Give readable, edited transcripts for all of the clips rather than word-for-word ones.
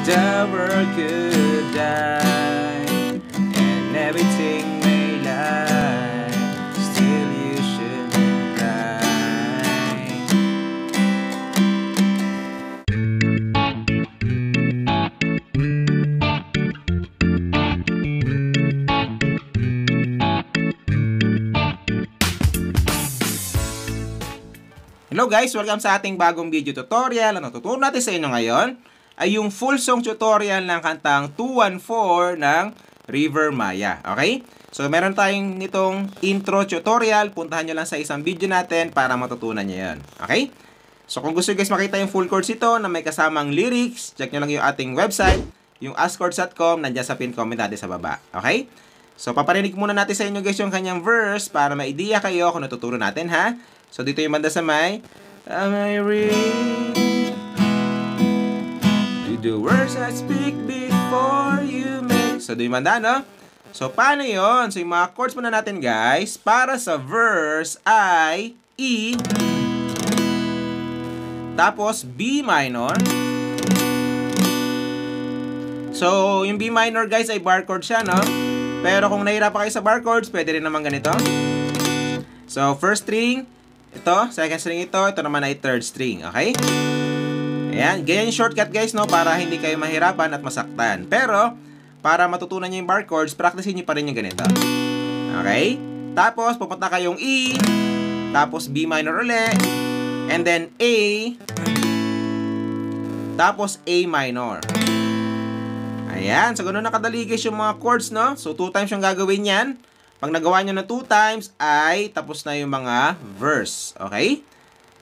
The world could die and everything may lie, still you shouldn't cry. Hello guys! Welcome sa ating bagong video tutorial. Ang tuturo natin sa inyo ngayon ay yung full song tutorial ng kantang 214 ng River Maya. Okay? So, meron tayong nitong intro tutorial. Puntahan nyo lang sa isang video natin para matutunan nyo yan. Okay? So, kung gusto guys makita yung full chords ito na may kasamang lyrics, check nyo lang yung ating website, yung askchords.com, nandiyan sa pin comment natin sa baba. Okay? So, paparinig muna natin sa inyo guys yung kanyang verse para ma-idea kayo kung natuturo natin, ha? So, dito yung banda sa may am I real to the words I speak before you make. So, dito yung banda, no? So, paano yun? So, yung mga chords muna natin, guys. Para sa verse ay E, tapos B minor. So, yung B minor, guys, ay bar chord siya, no? Pero kung nahirapan kayo sa bar chords, pwede rin naman ganito. So, first string, ito, second string ito naman ay third string, okay? Ayan, ganyan yung shortcut guys, no? Para hindi kayo mahirapan at masaktan. Pero, para matutunan nyo yung bar chords, practicein nyo pa rin yung ganito. Okay? Tapos, pupunta kayong E, tapos B minor ulit, and then A, tapos A minor. Ayan, so ganun nakadali guys yung mga chords, no? So, 2 times yung gagawin yan. Pag nagawa nyo na 2 times, ay tapos na yung mga verse. Okay?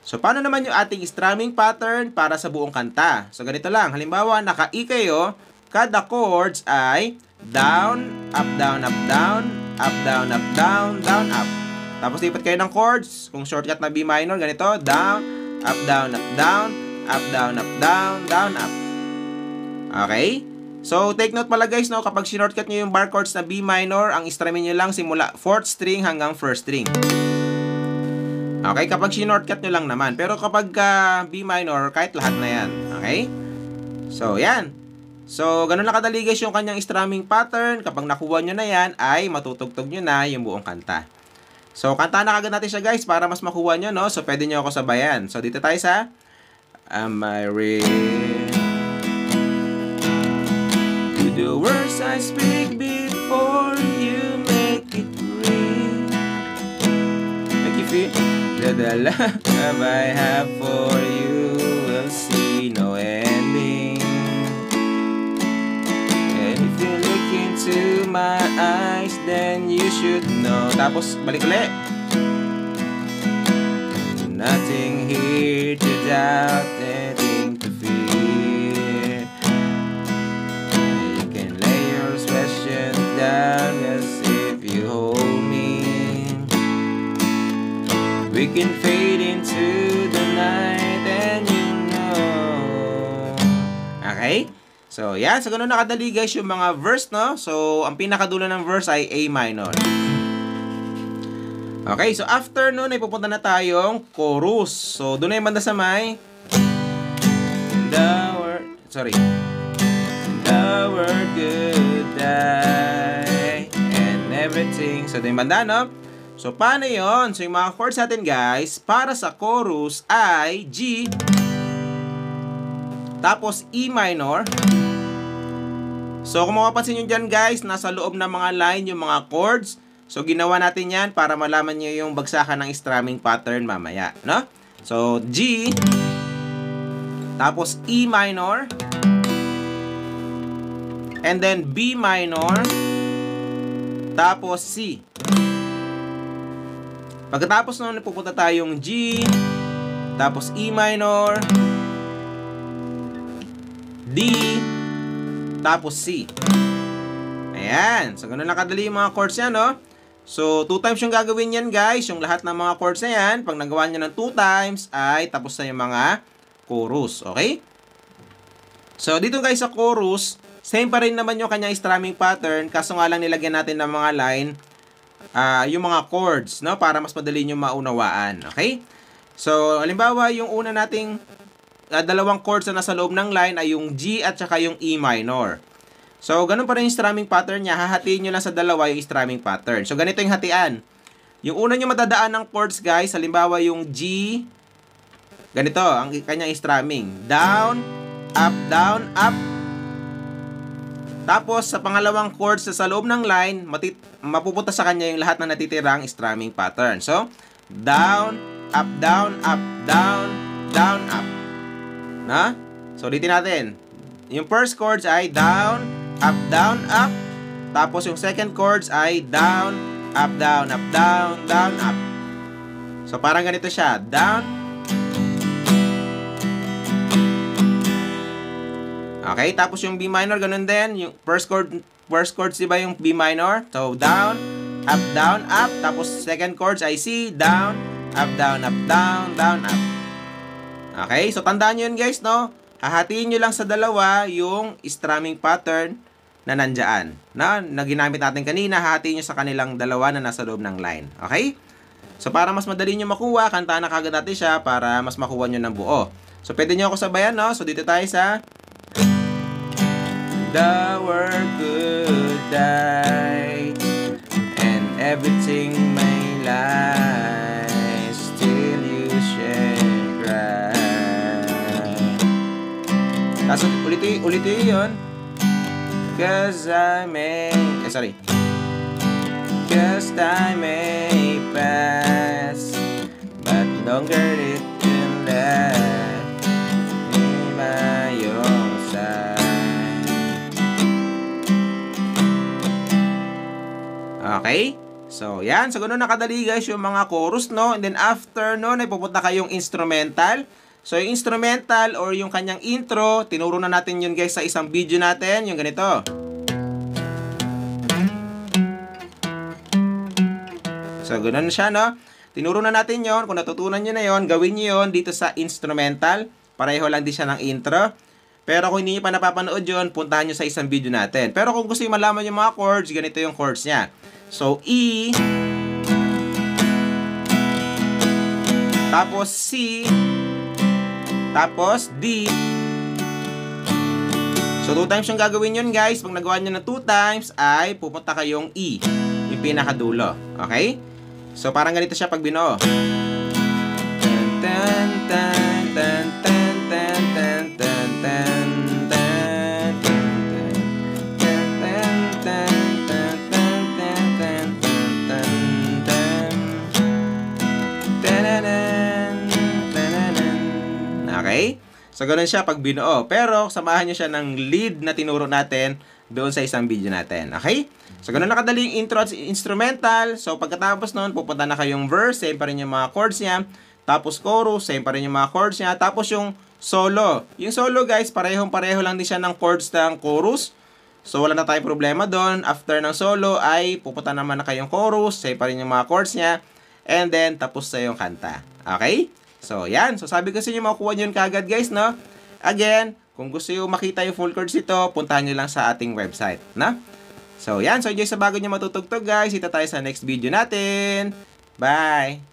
So, paano naman yung ating strumming pattern para sa buong kanta? So, ganito lang. Halimbawa, naka-E kayo, kada chords ay down, up, down, up, down, up, down, up, down, down, up. Tapos, lipat kayo ng chords. Kung shortcut na B minor, ganito, down, up, down, up, down, up, down, up, down, down, up. Okay? So, take note pala guys, no, kapag shortcut nyo yung bar chords na B minor, ang strumming nyo lang simula 4th string hanggang 1st string. Okay, kapag shortcut nyo lang naman. Pero kapag B minor, kahit lahat na yan. Okay? So, yan. So, ganun lang kadali guys yung kanyang strumming pattern. Kapag nakuha nyo na yan, ay matutugtog nyo na yung buong kanta. So, kanta na kagad natin siya guys para mas makuha nyo, no? So, pwede nyo ako sabayan. So, dito tayo sa Am I real? The words I speak before you make it real. Make you feel that the love I have for you will see no ending. And if you look into my eyes, then you should know. Tapos balik ulit. Nothing here to doubt, nothing to fear. Down as if you hold me. We can fade into the night and you know. Okay? So, yan. So, ganun nakadali guys yung mga verse, no? So, ang pinakadulo ng verse ay A minor. Okay, so after nun ay pupunta na tayong chorus. So, doon ay banda sa may the word goodbye and everything. So, ito yung banda, no? So, paano yun? So, yung mga chords natin, guys, para sa chorus ay G, tapos E minor. So, kung mapapansin nyo dyan, guys, nasa loob ng mga line yung mga chords. So, ginawa natin yan para malaman nyo yung bagsakan ng strumming pattern mamaya, no? So, G, tapos E minor, and then B minor, tapos C. Pagkatapos nun, pupunta tayong G, tapos E minor, D, tapos C. Ayan. So, ganun lang kadali yung mga chords yan, no? So, 2 times yung gagawin yan, guys. Yung lahat ng mga chords na yan, pag nagawa nyo ng 2 times, ay tapos na yung mga chorus. Okay? So, dito guys sa chorus, same pa rin naman yung kanyang strumming pattern, kaso nga lang nilagyan natin ng mga line, yung mga chords, no? Para mas madali nyo maunawaan. Okay? So, halimbawa, yung una nating dalawang chords na nasa loob ng line ay yung G at saka yung E minor. So, ganun pa rin yung strumming pattern niya. Hahatiin nyo lang sa dalawa yung strumming pattern. So, ganito yung hatian. Yung una nyo matadaan ng chords, guys, halimbawa yung G, ganito, ang kanyang strumming. Down, up. Tapos, sa pangalawang chords sa loob ng line, mapupunta sa kanya yung lahat ng natitirang strumming pattern. So, down, up, down, up, down, up. Na? So, ulitin natin. Yung first chords ay down, up, up. Tapos, yung second chords ay down, up, down, up. So, parang ganito siya. Down. Okay, tapos yung B minor, ganun din. Yung first chords, diba yung B minor? So, down, up. Tapos, second chords ay C, down, up, down, up. Okay, so tandaan nyo yun, guys, no? Hahatiin nyo lang sa dalawa yung strumming pattern na nandyan. Na ginamit natin kanina, hahatiin nyo sa kanilang dalawa na nasa loob ng line. Okay? So, para mas madali nyo makuha, kantaan na kagad natin siya para mas makuha nyo ng buo. So, pwede nyo ako sabayan, no? So, dito tayo sa The world could die and everything may lie, still you should cry. Tapos ulit yun. Cause time may pass, but longer it can last. Be by your side. Okay? So, yan. So, ganun nakadali, guys, yung mga chorus, no? And then, after, no, ay pupunta kayong instrumental. So, yung instrumental or yung kanyang intro, tinuro na natin yun, guys, sa isang video natin. Yung ganito. So, ganun siya, no? Tinuro na natin yon. Kung natutunan nyo na yon, gawin nyo yon dito sa instrumental. Pareho lang din siya ng intro. Pero kung hindi nyo pa napapanood yun, puntahan nyo sa isang video natin. Pero kung gusto nyo malaman yung mga chords, ganito yung chords niya. So, E, tapos C, tapos D. So, 2 times yung gagawin yun, guys. Pag nagawa nyo na 2 times, ay pupunta kayong E, yung pinakadulo. Okay? So, parang ganito siya pag binuo. Okay? So, ganun siya pag binuo. Pero, samahan nyo siya ng lead na tinuro natin doon sa isang video natin. Okay? So, ganun nakadali yung intro at instrumental. So, pagkatapos nun, pupunta na kayong verse. Same pa rin yung mga chords niya. Tapos, chorus. Same pa rin yung mga chords niya. Tapos, yung solo. Yung solo, guys, parehong-pareho lang din siya ng chords ng chorus. So, wala na tayong problema doon. After ng solo, ay pupunta naman na kayong chorus. Same pa rin yung mga chords niya. And then, tapos na yung kanta. Okay? So, yan. So, sabi ko sa inyo, makukuha nyo yun kagad, guys, no? Again, kung gusto nyo makita yung full chords ito, puntahan nyo lang sa ating website, na? So, yan. So, enjoy sa bago nyo matutugtog, guys. Kita tayo sa next video natin. Bye!